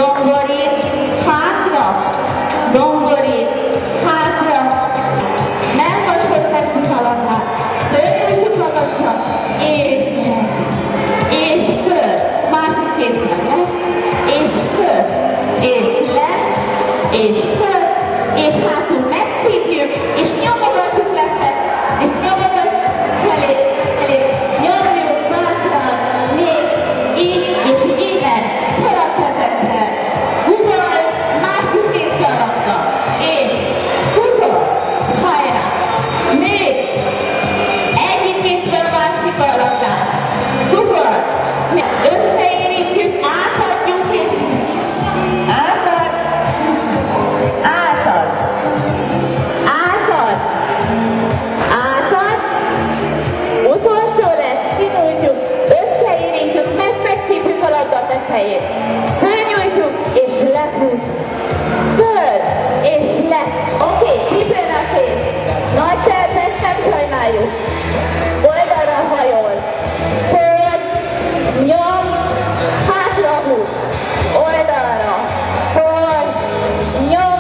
Domborít hátra, domborít hátra. Melkashoz tettük a labdát. Fölnyújtjuk magasra, és föl. Másik kézzel le, és föl, és le, és föl, és hátul megcsípjük, és nyomogatjuk lefele, és nyomogatjuk felé, nyomjuk bátran, még így, és innen, fel a kezekkel. Ugor, másik kézzel a labda, és ugor, hajrá, még, egyik kézzel másik a labdát, ugor, összeérítjük, átadjuk, és átad, átad, átad, átad, utolsó lesz, kinyújtjuk, összeérítjük, megcsípjük a labda tetejét, fölnyújtjuk, és lefut, föl, és le, oké, csípőn a kéz, nagy terv, ezt nem sajnáljuk, oldalra hajol, föl, nyom, hátra húz, oldalra, föl, nyom,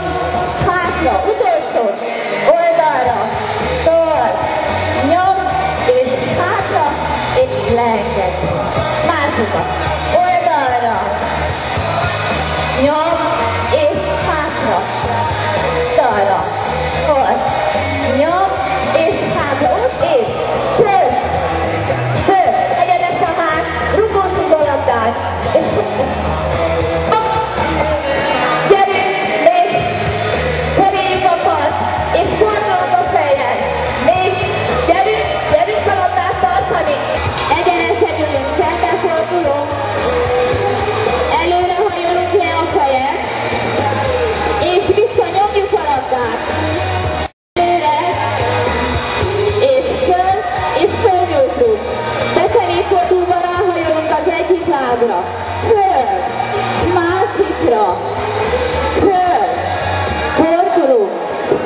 hátra, utolsó, oldalra, föl, nyom, és hátra, és leenged. Másokat, oldalra, nyom, és hátra, oldalra, föl, nyom, és hátra, és föl, föl, egyenes a hát, rugózzuk a labdát, és gyerünk, még, cseréljük a kart, és fordulunk a fejjel, még, gyerünk a labdát tartani, egyenesen ülünk, szembe fordulunk, előre hajolunk le a fejet, és visszanyomjuk a labdát, előre, és fölnyújtunk, befelé fordulva ráhajolunk az egyik lábra, föl, másikra, föl, fordulunk,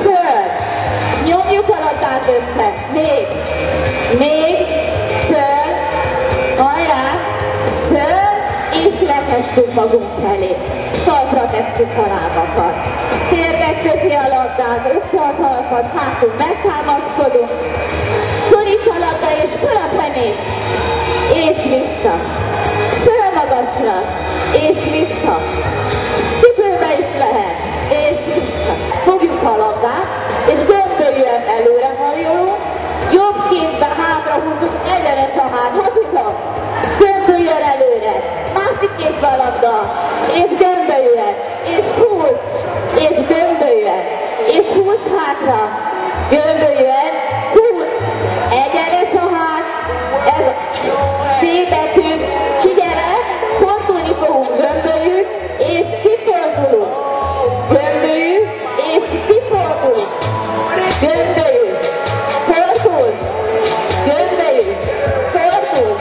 föl, nyomjuk a labdát össze, még, föl, hajrá, föl, és letesszük magunk felé, talpra tesszük a lábakat, térnek közé a labdát, össze a talpat, hátul megtámaszkodunk, szorít a labda, és föl a fenét, és vissza, föl magasra, és vissza, cipőbe is lehet, és vissza. Fogjuk a labdát, és gömbölyűen előre hajolunk, jobb kézben hátra húzunk, egyenes a hát, hazudom, gömbölyűen előre, másik kézben a labda, és gömbölyűen, és húz, és gömbölyűen, és húz hátra, gömbölyűen, húz, egyenes a hát, ez a C betű, figyelme, fordulni fogunk, gömbölyű, és kifordulunk, gömbölyű, és kifordulunk, gömbölyű, fordul, gömbölyű, fordul,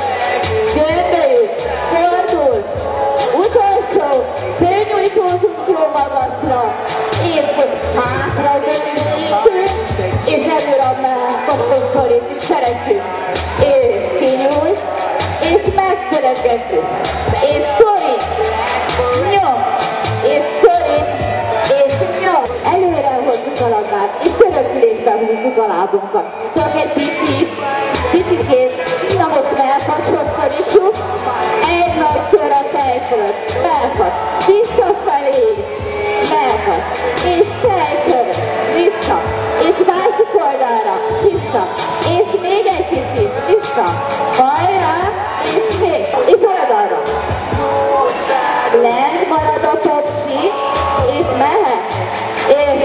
gömbölyű, fordul, utolsó, fölnyújtózunk jó magasra, és hátra gömbölyítünk, és előre a kapcsolatorit szeretjük, és kinyújt, és megtöregetjük, és szorít, nyom, és szorít, és nyom. Előre hozzuk a labdát, és törökülésbe húzzuk a lábunkat. Csak egy picikét, na most melkashoz szorítsuk, egy nagy kör a tej fölött, melkas, visszafelé, melkas, és tejkör, vissza, és másik oldalra, vissza, és még egy kicsit, vissza, hajrá, és még, és oldalra. Lent marad a popsi, és mehet, és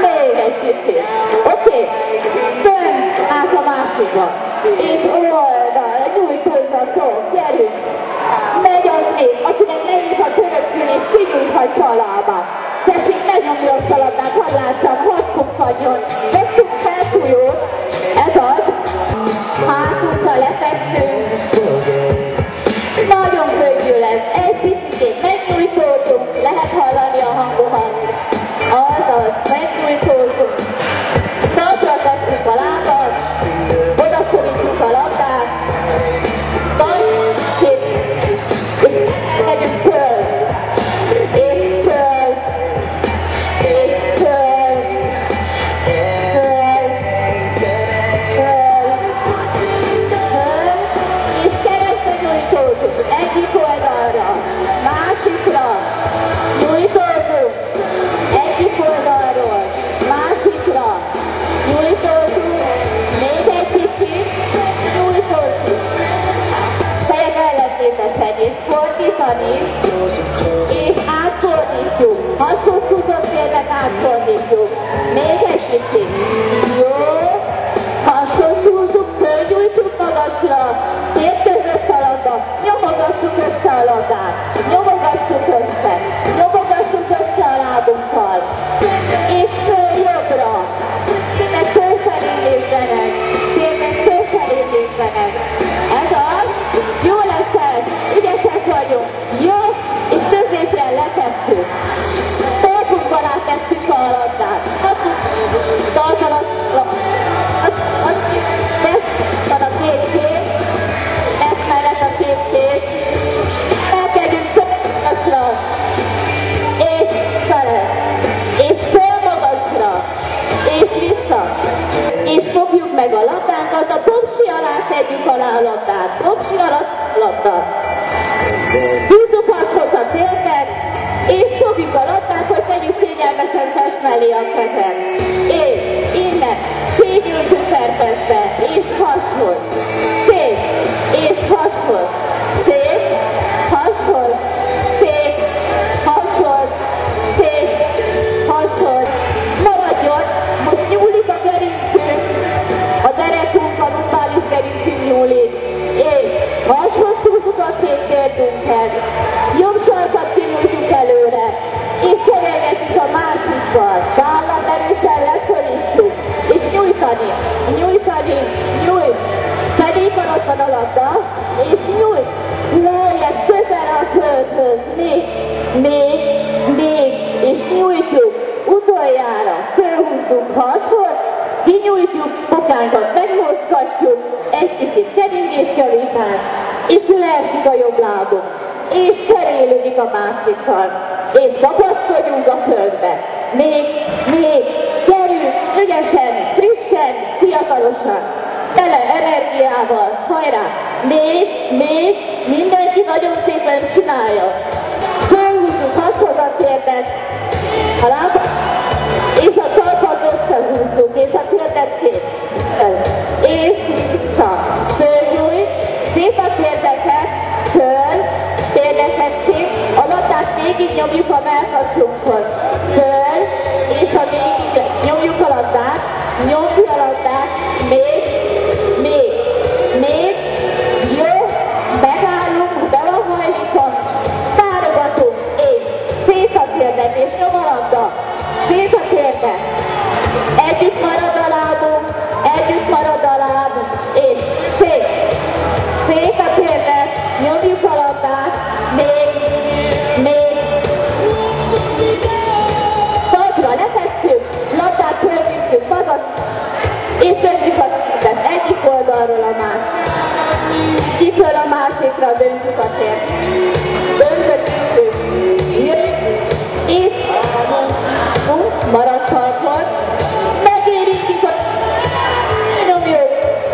még egy kicsit. Oké, fönt át a másikba, és oldalra, nyújtózató, gyerünk. Megy az még, akinek nehéz a törökülés, kinyújthatja a lábát. Tessék, ne nyomja a labdát, hadd lássam, hadd puffadjon. Veszünk felfújót, ez az. Hátunkra lefekszünk. Nagyon könnyű lesz, egy picit megnyújtózunk, lehet hallani a hangomat. Azaz, megnyújtózunk. Talpra tesszük a lábat, oda szorítjuk a labdát. Megyünk föl. alá a labdát, popsi alatt labda. Húzzuk hasonlót a térdet, és fogjuk a labdát, hogy tegyük kényelmesen test mellé a kezet. És innen szégyültünk szerkezbe, és hasonl. Szép, és hasonl. Szép, hasonl. Szép, hasonl. Szép, hasonl. Maradjon, most nyúlik a gerincünk, a derekunk, a lumbális gerincünk nyúlik. És hasonl húzzuk a két térdünket. Jobb sarkat kinyújtjuk előre, és cserélgetjük a másikkal. Vállat erősen leszorítjuk, és nyújtani, nyújtani, nyújt. Fedékarod van a labda, és nyújt. Lejjebb, közel a földhöz, még, és nyújtjuk. Utoljára fölhúzzuk hasonl, kinyújtjuk, bokánkat megmozgatjuk, egy kicsit keringésjavítás, és leesik a jobb lábunk, és cserélődik a másikkal, és kapaszkodjunk a földbe. Még, gyerünk, ügyesen, frissen, fiatalosan, tele energiával, hajrá! Még, mindenki nagyon szépen csinálja. Fölhúzzuk hasonl a térdet, a lábat, és a talpat összehúzzuk, és a térdet szép. És vissza. Fölnyújt, szép a térdeket, föl, térdeket szép, a labdát végig nyomjuk a mellkasunkhoz. Föl, és a végig nyomjuk a labdát, nyomjuk a labdát, még, jó, megállunk, belahajlunk, tárogatunk, és szép a térdet, és nyom a labda, szép a térdet. Együtt marad a lábunk, és szép a térdet, nyomjuk a labdát, még, talpra letesszük, labdát fölvisszük magas, és döntjük a térdet egyik oldalról a másik. Kiföl a másikra döntjük a térdet. Döntöttük, jövünk, és marad talpon, megérintjük a nyomjuk,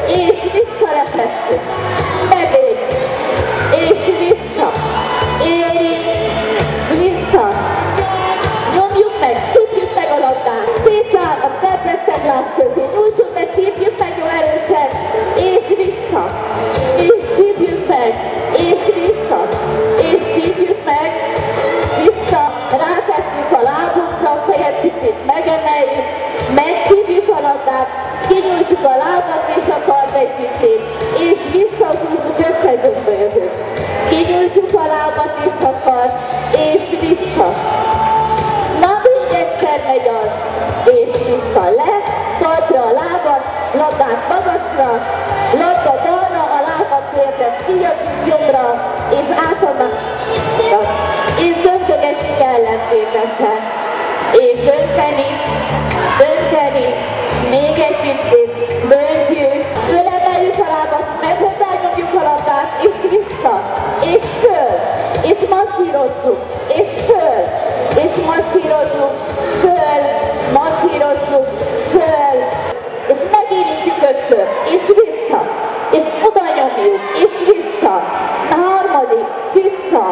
és visszaletesszük, megérintjük, és vissza, érint, vissza, nyomjuk meg, szívjuk meg a labdát, szétláll a szervezet láb közé, nyújtsuk meg, szívjuk meg jó erősen, és vissza, és szívjuk meg, és vissza, és szívjuk meg, vissza, rátesszük a lábunkra, a fejet kicsit megemeljük, megszívjuk a labdát, kinyújtjuk a lábat és a kard egy kicsit, és visszahúzzuk, összezömbölyödünk. Kinyújtjuk a lábat és a kard, és vissza. Na, még egyszer megy az, és vissza le, talpra a lábat, labdát magasra, labda balra, a lábat térdet kijövünk jobbra, és átadnak, és döntögetjük ellentétesen. És dönteni, még egy kicsit, döntjük, fölemeljük a lábat, meghozzányomjuk a labdát, és vissza, és föl, és masszírozzuk, és föl, és masszírozzuk, föl, és megérintjük ötször, és vissza, és oda nyomjuk, és vissza, a harmadik, vissza,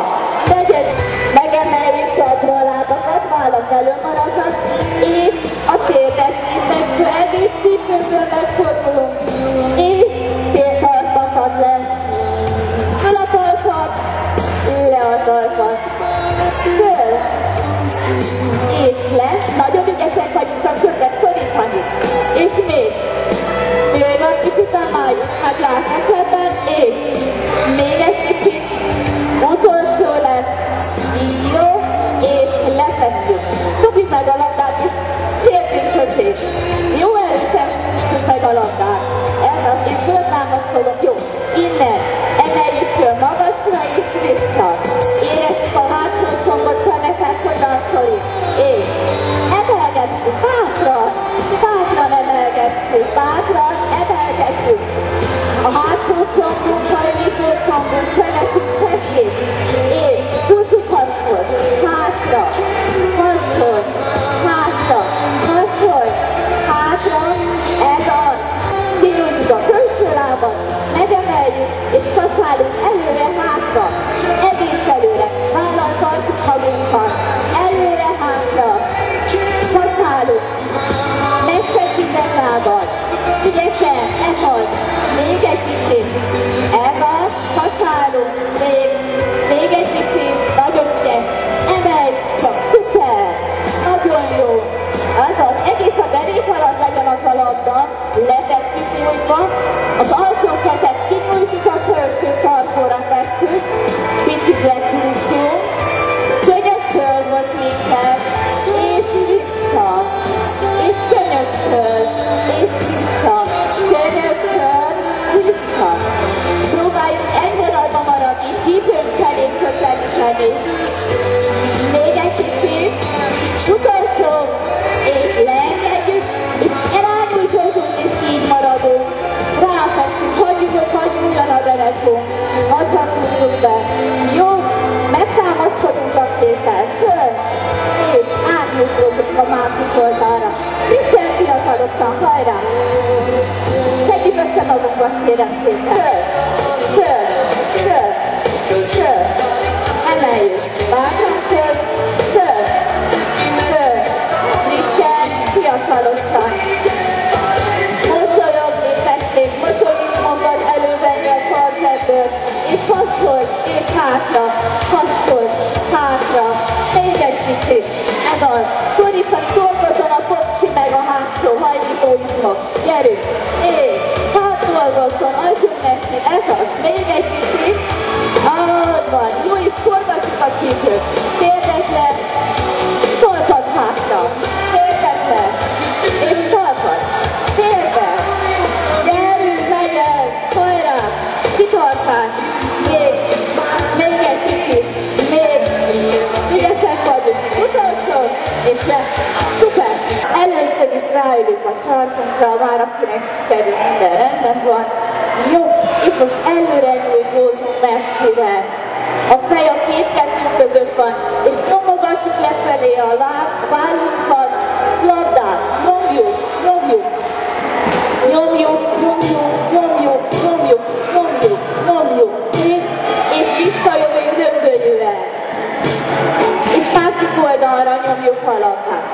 negyedik, megemeljük talpra a lábakat, vállat elő maradhat, és a térdet szépen egész szívből megfordulunk, és tértalpakat le, föl a talpat, le a talpat, föl, és le, nagyon ügyesek vagyunk a kördet szorítani, és még egy kicsit emeljük meg láthatóban, és még egy kicsit, utolsó lesz, jó, és letesszük. Dobjuk meg a labdát, és sértünk közé. Jó erősen dobjuk meg a labdát. Ez az, és föltámaszkodok, jó. Innen emeljük föl magasra, és vissza. Érezzük a hátsó combot, szemeket, hogyan szorít. És emelgetjük, bátran emelgetjük, emelgetjük. A hátsó combunk, a indító combunk, fenekünk fekvés. És húzzuk hasonl, hátra, ez az. Kinyújtjuk a külső lábat, Az alsó kezet kinyújtjuk a felső tartóra tesszük, picit lekúszunk, könyökköl mozdítás, és vissza, és könyökköl, és vissza, könyökköl, vissza. Próbáljuk egyre rajta maradni, hívőnk felé közelíteni. Még egy kicsit, utolsó, és leengedjük, és elányújtózunk, és így maradunk. Ráfekszünk, hagyjuk, hogy hagyjuljon a derekunk, hagyjuk húzzuk be. Jó, megtámaszkodunk a szépen, föl, és átnyújtózunk a másik oldalra. Minden fiatalosan, hajrá! Tegyük össze magunkat, kérem szépen. Föl, föl, föl, föl. Emeljük, bátran föl, föl, föl. Frissen, fiatalosan. Mosolyogni tessék, mosolyogni magad elővenni a karzebből, és haszolj, és hátra, haszolj, hátra. Még egy kicsit, ez az. Szorítani dolgozom a fogsi meg a hátsó hajlítójunknak. Gyerünk, és hát dolgozzon, adjunk neki, ez az. Még egy kicsit. Ahogy van, jó, és forgatjuk a csípőt. Térdez le, szoltad hátra. Térdez le, és szoltad. Térdez. Gyerünk, megyek, hajrá, kitartás. Még egy kicsit, még. Ügyesek vagyunk. Utolsó, és le. Szuper. Először is ráülünk a sarkunkra, már akinek sikerül, minden rendben van. Jó, és most előre nyújtózunk messzivel. A fej a két kezünk között van, és nyomogatjuk lefelé a vállunkat, labdát, nyomjuk, nyomjuk, nyomjuk, nyomjuk, nyomjuk, nyomjuk, nyomjuk, nyomjuk, és visszajövünk dömbölyűen. És másik oldalra nyomjuk a labdát.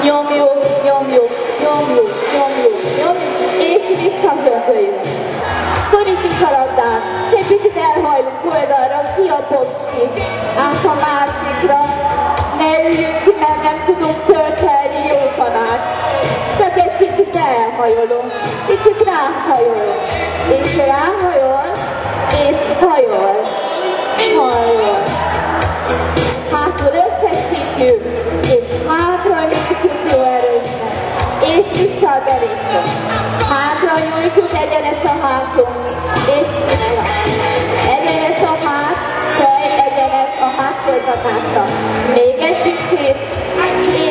Nyomjuk, nyomjuk, nyomjuk, nyomjuk, nyomjuk, és visszadömbölyűen. Szorítjuk a labdát, egy picit elhajlunk oldalra, ki a boxi, át a másikra, ne üljünk ki, mert nem tudunk töltelni, jó tanács. Csak egy picit elhajolunk, picit ráhajol, és ráhajol, és hajol, hajol. Hátul összesítjük, és hátra nyújtjuk jó erősen, és vissza a derékre. Hátra nyújtjuk, egyenes a hátunk, és vissza. Egyenes a hát, fej, egyenes a hátfoltatásra. Még egy kicsit,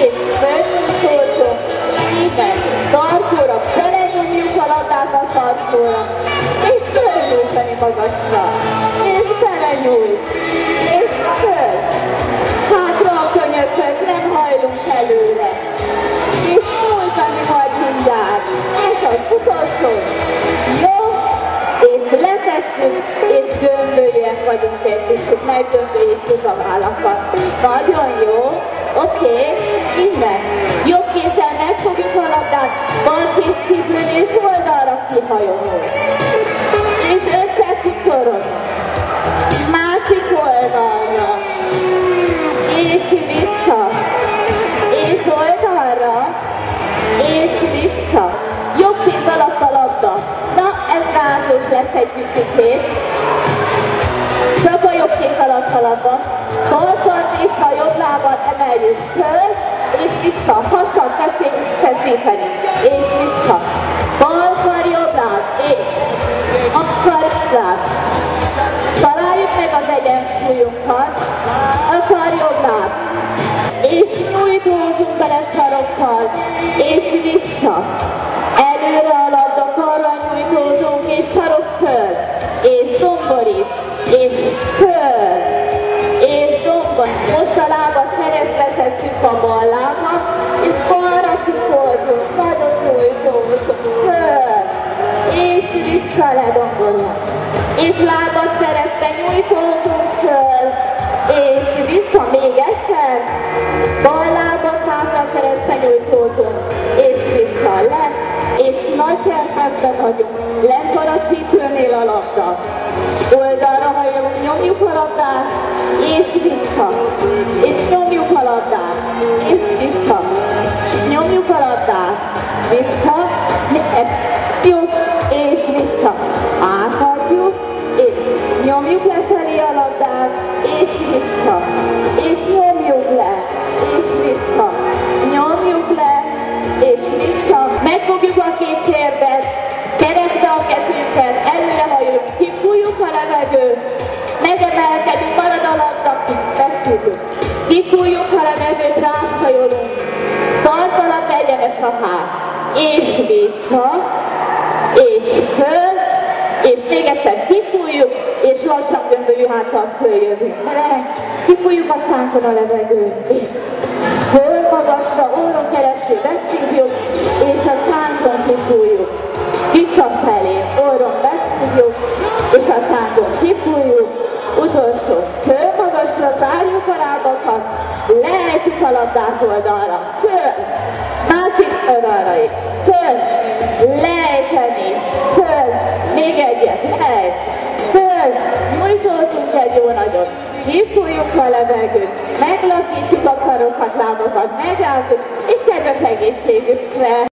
és fölnyújtózunk, szépen, tartóra, belenyomjuk a labdát a tartóra, és fölnyújtani magasra, és belenyújt, és föl. Hátra a könyököt, nem hajlunk előre, és nyújtani majd mindjárt. Ez az utolsó. Jó, és letesszük, és gömbölyűek vagyunk egy kicsit, meggömbölyítjük a vállakat. Nagyon jó, oké, innen. Jobb kézzel megfogjuk a labdát, bal kéz csípőn, és oldalra kihajolunk. És összekutorod. Másik oldalra. És vissza. És oldalra. És vissza. Jobb kéz alatt a labda. Na, ez rázós lesz egy kicsit. Csak a jobb kéz alatt a labda. Balkart és a jobb lábat emeljük föl, és vissza. Hassal kezdjük feszíteni. És vissza. Balkar, jobb láb. És akkar, láb. Találjuk meg az egyensúlyunkat. Akkar, jobb láb. És nyújtózunk bele sarokkal, és vissza. Előre a labda, karra nyújtózunk, és sarok föl, és zomborít, és föl, és zomborít. Most a lábat keresztbe tesszük a bal lábat, és balra kifordulunk, nagyon nyújtózunk, föl, és vissza ledongolunk. És lábat keresztbe nyújtózunk föl, és vissza még egyszer, bal lábat hátra keresztbe nyújtózunk, és vissza le, és nagy serházban vagyunk, lent van a csípőnél a labda. Oldalra hajolunk, nyomjuk a labdát, és vissza, és nyomjuk a labdát, és vissza, nyomjuk a labdát, vissza, jó, és vissza, átadjuk, és nyomjuk lefelé a labdát, és vissza, és nyomjuk le, és vissza, nyomjuk le, és vissza. Megfogjuk a két térbet, keresztbe a kezünket, előrehajoljunk, kifújjuk a levegőt, megemelkedünk, marad a labda, megfújjuk. Kifújjuk a levegőt, ráhajolunk, kardalat egyenes a hát, és vissza, és föl, és még egyszer kifújjuk, és lassan gömbölyű háttal följövünk. Kifújjuk a szánkon a levegőt, és föl magasra, orron keresztül megszívjuk, és a szánkon kifújjuk. Visszafelé, orron megszívjuk, és a szánkon kifújjuk. Utolsó, föl magasra, zárjuk a lábakat, lejtjük a labdát oldalra, föl, másik oldalra is, föl, lejteni, föl, még egyet, lejt, föl, nyújtózunk egy jó nagyot, kifújjuk a levegőt, meglakítjuk a karokat, lábakat, megálltuk, és kedves egészségükre!